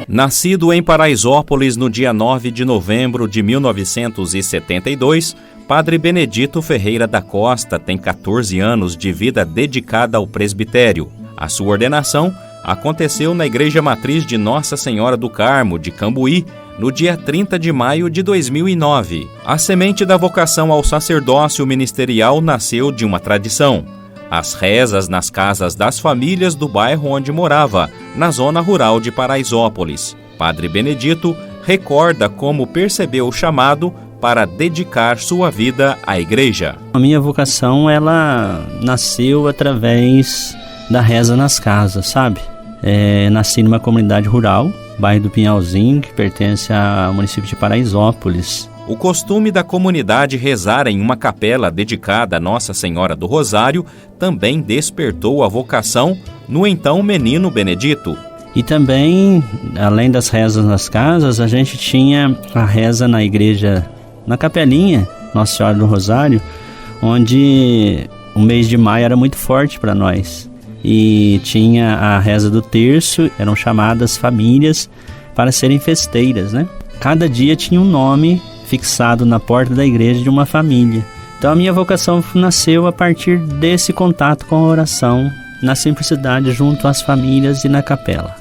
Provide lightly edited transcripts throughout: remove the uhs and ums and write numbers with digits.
Nascido em Paraisópolis no dia 9 de novembro de 1972, Padre Benedito Ferreira da Costa tem 14 anos de vida dedicada ao presbitério. A sua ordenação aconteceu na Igreja Matriz de Nossa Senhora do Carmo, de Cambuí, no dia 30 de maio de 2009. A semente da vocação ao sacerdócio ministerial nasceu de uma tradição: as rezas nas casas das famílias do bairro onde morava, na zona rural de Paraisópolis. Padre Benedito recorda como percebeu o chamado para dedicar sua vida à igreja. A minha vocação, ela nasceu através da reza nas casas, sabe? Nasci numa comunidade rural, bairro do Pinhalzinho, que pertence ao município de Paraisópolis. O costume da comunidade rezar em uma capela dedicada a Nossa Senhora do Rosário também despertou a vocação no então menino Benedito. E também, além das rezas nas casas, a gente tinha a reza na igreja, na capelinha Nossa Senhora do Rosário, onde o mês de maio era muito forte para nós. E tinha a reza do terço, eram chamadas famílias para serem festeiras, né? Cada dia tinha um nome fixado na porta da igreja de uma família. Então a minha vocação nasceu a partir desse contato com a oração, na simplicidade junto às famílias e na capela.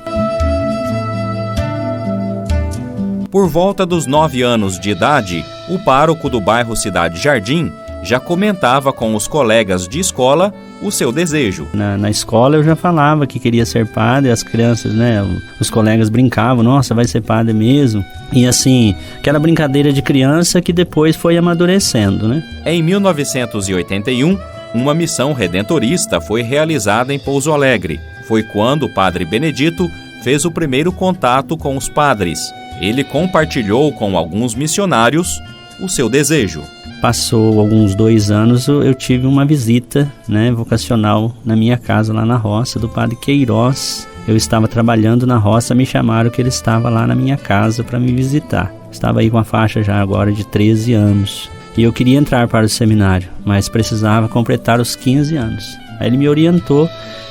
Por volta dos 9 anos de idade, o pároco do bairro Cidade Jardim já comentava com os colegas de escola o seu desejo. Na escola eu já falava que queria ser padre, as crianças, né, os colegas brincavam, nossa, vai ser padre mesmo. E assim, aquela brincadeira de criança que depois foi amadurecendo, né? Em 1981, uma missão redentorista foi realizada em Pouso Alegre. Foi quando o Padre Benedito fez o primeiro contato com os padres. Ele compartilhou com alguns missionários o seu desejo. Passou alguns 2 anos, eu tive uma visita, né, vocacional na minha casa, lá na roça, do Padre Queiroz. Eu estava trabalhando na roça, me chamaram que ele estava lá na minha casa para me visitar. Estava aí com a faixa já agora de 13 anos. E eu queria entrar para o seminário, mas precisava completar os 15 anos. Aí ele me orientou,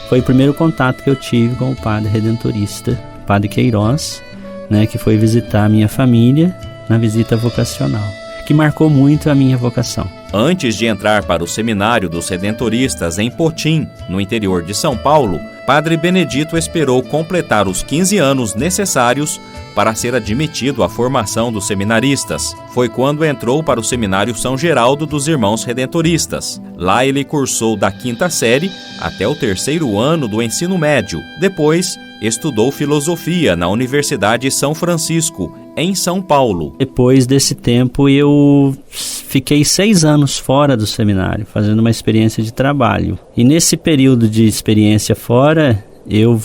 foi o primeiro contato que eu tive com o Padre Redentorista, Padre Queiroz, né, que foi visitar a minha família na visita vocacional, que marcou muito a minha vocação. Antes de entrar para o seminário dos Redentoristas em Potim, no interior de São Paulo, Padre Benedito esperou completar os 15 anos necessários para ser admitido à formação dos seminaristas. Foi quando entrou para o Seminário São Geraldo dos Irmãos Redentoristas. Lá ele cursou da 5ª série até o 3º ano do ensino médio. Depois, estudou filosofia na Universidade São Francisco, em São Paulo. Depois desse tempo, eu fiquei 6 anos fora do seminário, fazendo uma experiência de trabalho. E nesse período de experiência fora, eu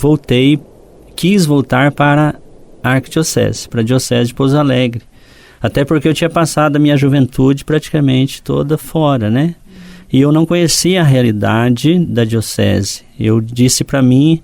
quis voltar para a Arquidiocese, para a Diocese de Pouso Alegre. Até porque eu tinha passado a minha juventude praticamente toda fora, né? E eu não conhecia a realidade da Diocese. Eu disse para mim,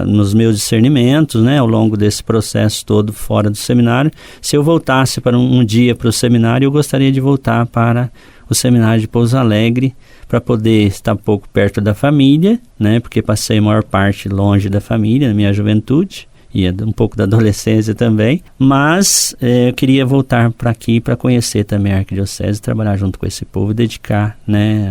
nos meus discernimentos, né, ao longo desse processo todo fora do seminário, se eu voltasse para um dia para o seminário, eu gostaria de voltar para o seminário de Pouso Alegre, para poder estar um pouco perto da família, né, porque passei a maior parte longe da família na minha juventude, e um pouco da adolescência também, mas eu queria voltar para aqui para conhecer também a Arquidiocese, trabalhar junto com esse povo e dedicar, né,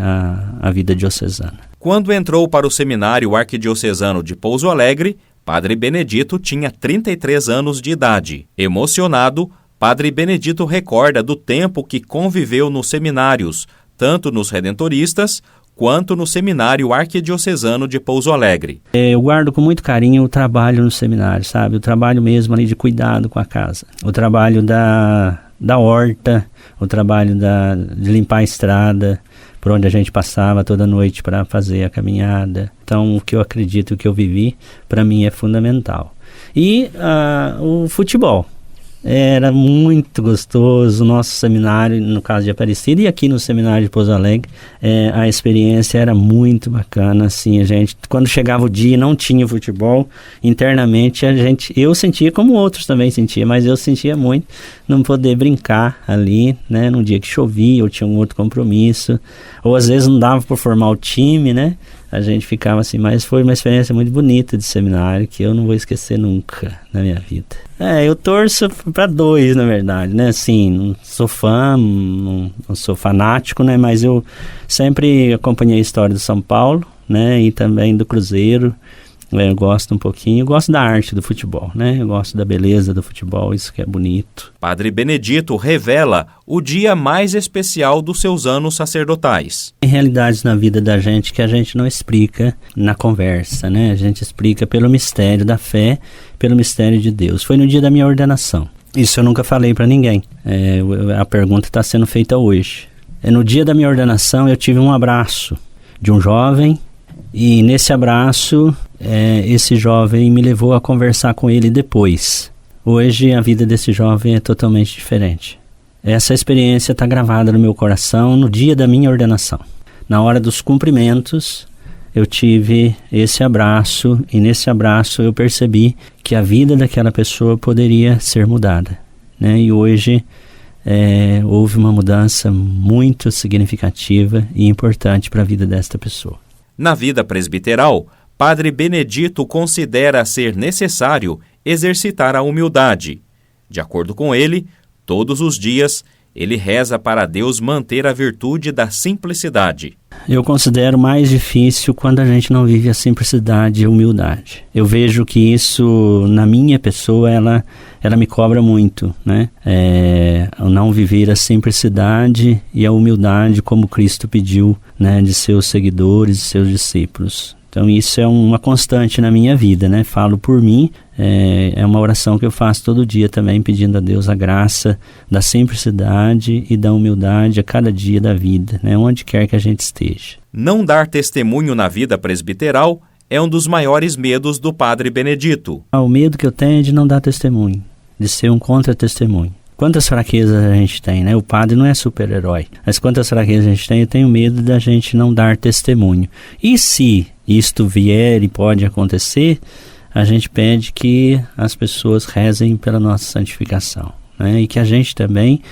a vida diocesana. Quando entrou para o Seminário Arquidiocesano de Pouso Alegre, Padre Benedito tinha 33 anos de idade. Emocionado, Padre Benedito recorda do tempo que conviveu nos seminários, tanto nos Redentoristas quanto no Seminário Arquidiocesano de Pouso Alegre. Eu guardo com muito carinho o trabalho no seminário, sabe? O trabalho mesmo ali de cuidado com a casa. O trabalho da horta, o trabalho de limpar a estrada, por onde a gente passava toda noite para fazer a caminhada. Então, o que eu acredito, o que eu vivi, para mim é fundamental. E o futebol. Era muito gostoso o nosso seminário, no caso de Aparecida, e aqui no seminário de Pouso Alegre, a experiência era muito bacana, assim, a gente, quando chegava o dia não tinha futebol, internamente eu sentia como outros também sentiam, mas eu sentia muito não poder brincar ali, né, num dia que chovia ou tinha um outro compromisso, ou às vezes não dava para formar o time, né, a gente ficava assim, mas foi uma experiência muito bonita de seminário, que eu não vou esquecer nunca na minha vida. Eu torço para dois, na verdade, né? Assim, não sou fã, não sou fanático, né? Mas eu sempre acompanhei a história do São Paulo, né? E também do Cruzeiro. Eu gosto um pouquinho, eu gosto da arte do futebol, né? Eu gosto da beleza do futebol, isso que é bonito. Padre Benedito revela o dia mais especial dos seus anos sacerdotais. Tem realidades na vida da gente que a gente não explica na conversa, né? A gente explica pelo mistério da fé, pelo mistério de Deus. Foi no dia da minha ordenação. Isso eu nunca falei para ninguém. A pergunta está sendo feita hoje. No dia da minha ordenação eu tive um abraço de um jovem. E nesse abraço, esse jovem me levou a conversar com ele depois. Hoje a vida desse jovem é totalmente diferente. Essa experiência está gravada no meu coração no dia da minha ordenação. Na hora dos cumprimentos, eu tive esse abraço e nesse abraço eu percebi que a vida daquela pessoa poderia ser mudada, né? E hoje houve uma mudança muito significativa e importante para a vida desta pessoa. Na vida presbiteral, Padre Benedito considera ser necessário exercitar a humildade. De acordo com ele, todos os dias, ele reza para Deus manter a virtude da simplicidade. Eu considero mais difícil quando a gente não vive a simplicidade e a humildade. Eu vejo que isso, na minha pessoa, ela me cobra muito, né? Ao não viver a simplicidade e a humildade como Cristo pediu, né, de seus seguidores e seus discípulos. Então isso é uma constante na minha vida, né? Falo por mim, é uma oração que eu faço todo dia também, pedindo a Deus a graça da simplicidade e da humildade a cada dia da vida, né? Onde quer que a gente esteja. Não dar testemunho na vida presbiteral é um dos maiores medos do Padre Benedito. O medo que eu tenho é de não dar testemunho, de ser um contra-testemunho. Quantas fraquezas a gente tem, né? O padre não é super-herói, mas quantas fraquezas a gente tem, eu tenho medo da gente não dar testemunho. E se isto vier e pode acontecer, a gente pede que as pessoas rezem pela nossa santificação, né? E que a gente também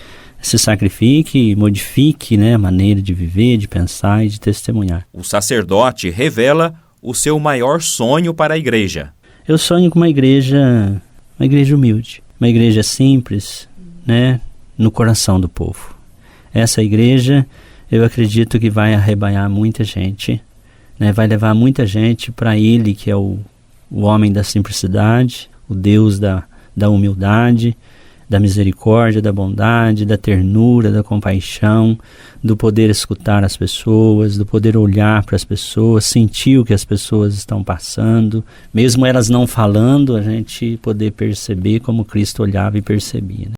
se sacrifique e modifique, né, a maneira de viver, de pensar e de testemunhar. O sacerdote revela o seu maior sonho para a igreja. Eu sonho com uma igreja humilde, uma igreja simples, né, no coração do povo. Essa igreja, eu acredito que vai arrebanhar muita gente, né, vai levar muita gente para ele, que é o homem da simplicidade, o Deus da humildade, da misericórdia, da bondade, da ternura, da compaixão, do poder escutar as pessoas, do poder olhar para as pessoas, sentir o que as pessoas estão passando, mesmo elas não falando, a gente poder perceber como Cristo olhava e percebia, né?